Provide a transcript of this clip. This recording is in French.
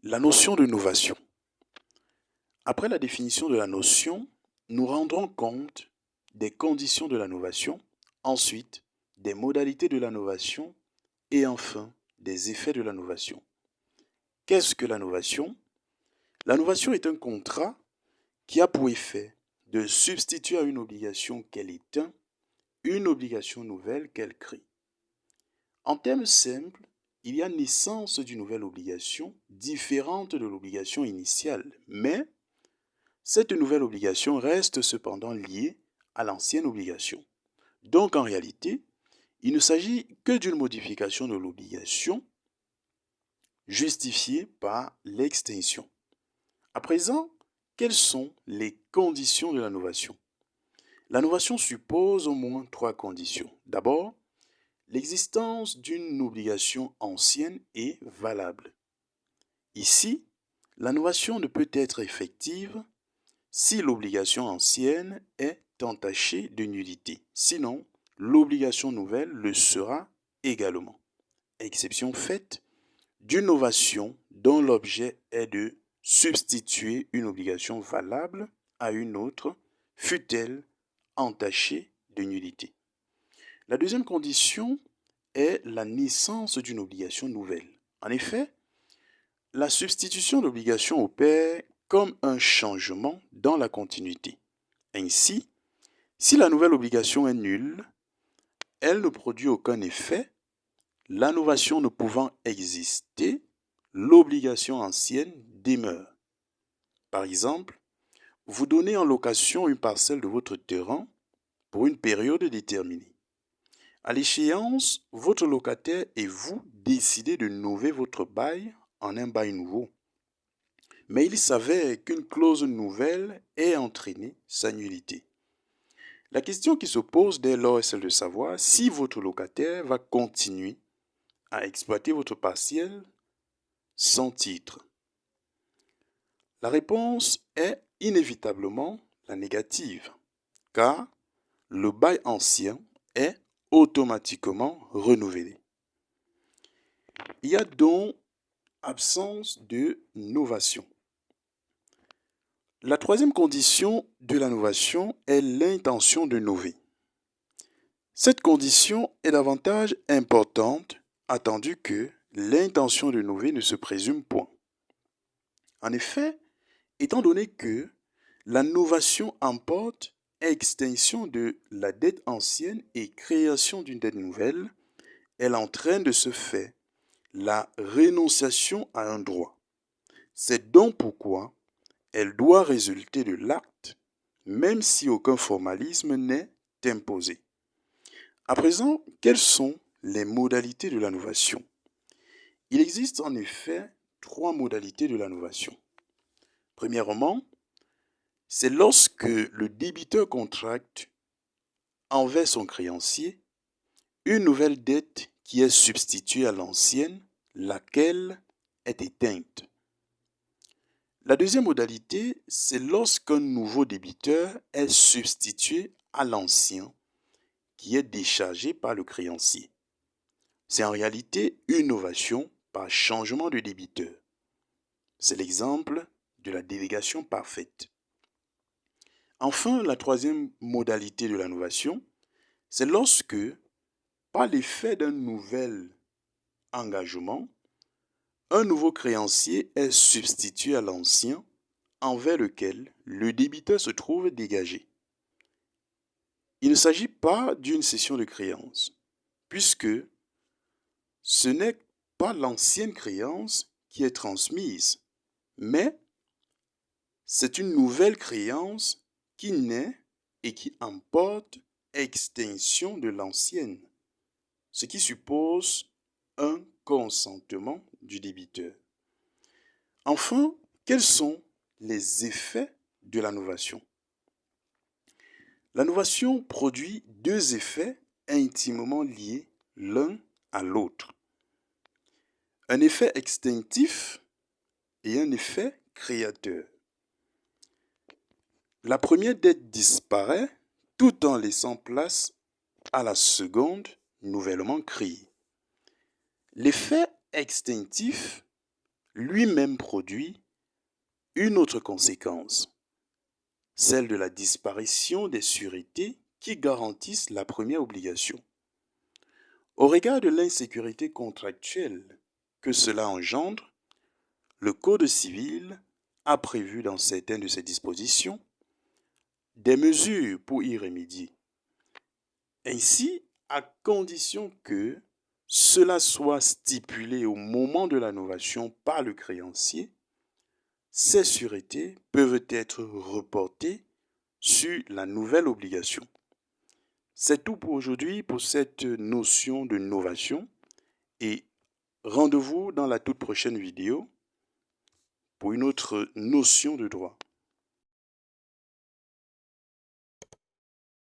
La notion de novation. Après la définition de la notion, nous rendrons compte des conditions de la novation, ensuite des modalités de la novation et enfin des effets de la novation. Qu'est-ce que la novation? La novation est un contrat qui a pour effet de substituer à une obligation qu'elle éteint une obligation nouvelle qu'elle crée. En termes simples, il y a naissance d'une nouvelle obligation différente de l'obligation initiale, mais cette nouvelle obligation reste cependant liée à l'ancienne obligation. Donc en réalité, il ne s'agit que d'une modification de l'obligation justifiée par l'extinction. À présent, quelles sont les conditions de la novation? La novation suppose au moins 3 conditions. D'abord, l'existence d'une obligation ancienne et valable. Ici, la novation ne peut être effective si l'obligation ancienne est entachée de nullité. Sinon, l'obligation nouvelle le sera également. Exception faite d'une novation dont l'objet est de substituer une obligation valable à une autre, fût-elle entachée de nullité. La deuxième condition est la naissance d'une obligation nouvelle. En effet, la substitution d'obligation opère comme un changement dans la continuité. Ainsi, si la nouvelle obligation est nulle, elle ne produit aucun effet, la novation ne pouvant exister, l'obligation ancienne demeure. Par exemple, vous donnez en location une parcelle de votre terrain pour une période déterminée. À l'échéance, votre locataire et vous décidez de nover votre bail en un bail nouveau. Mais il s'avère qu'une clause nouvelle ait entraîné sa nullité. La question qui se pose dès lors est celle de savoir si votre locataire va continuer à exploiter votre partiel sans titre. La réponse est inévitablement la négative, car le bail ancien est automatiquement renouvelé. Il y a donc absence de novation. La troisième condition de la novation est l'intention de nover. Cette condition est davantage importante attendu que l'intention de nover ne se présume point. En effet, étant donné que la novation emporte extinction de la dette ancienne et création d'une dette nouvelle, elle entraîne de ce fait la rénonciation à un droit. C'est donc pourquoi elle doit résulter de l'acte, même si aucun formalisme n'est imposé. À présent, quelles sont les modalités de la novation? Il existe en effet 3 modalités de la novation. Premièrement, c'est lorsque le débiteur contracte envers son créancier une nouvelle dette qui est substituée à l'ancienne, laquelle est éteinte. La deuxième modalité, c'est lorsqu'un nouveau débiteur est substitué à l'ancien qui est déchargé par le créancier. C'est en réalité une novation par changement de débiteur. C'est l'exemple de la délégation parfaite. Enfin, la troisième modalité de la novation, c'est lorsque, par l'effet d'un nouvel engagement, un nouveau créancier est substitué à l'ancien envers lequel le débiteur se trouve dégagé. Il ne s'agit pas d'une cession de créance, puisque ce n'est pas l'ancienne créance qui est transmise, mais c'est une nouvelle créance qui naît et qui emporte extinction de l'ancienne, ce qui suppose un consentement du débiteur. Enfin, quels sont les effets de la novation? La novation produit 2 effets intimement liés l'un à l'autre. Un effet extinctif et un effet créateur. La première dette disparaît tout en laissant place à la seconde nouvellement créée. L'effet extinctif lui-même produit une autre conséquence, celle de la disparition des sûretés qui garantissent la première obligation. Au regard de l'insécurité contractuelle que cela engendre, le Code civil a prévu dans certaines de ses dispositions des mesures pour y remédier. Ainsi, à condition que cela soit stipulé au moment de la novation par le créancier, ces sûretés peuvent être reportées sur la nouvelle obligation. C'est tout pour aujourd'hui pour cette notion de novation et rendez-vous dans la toute prochaine vidéo pour une autre notion de droit.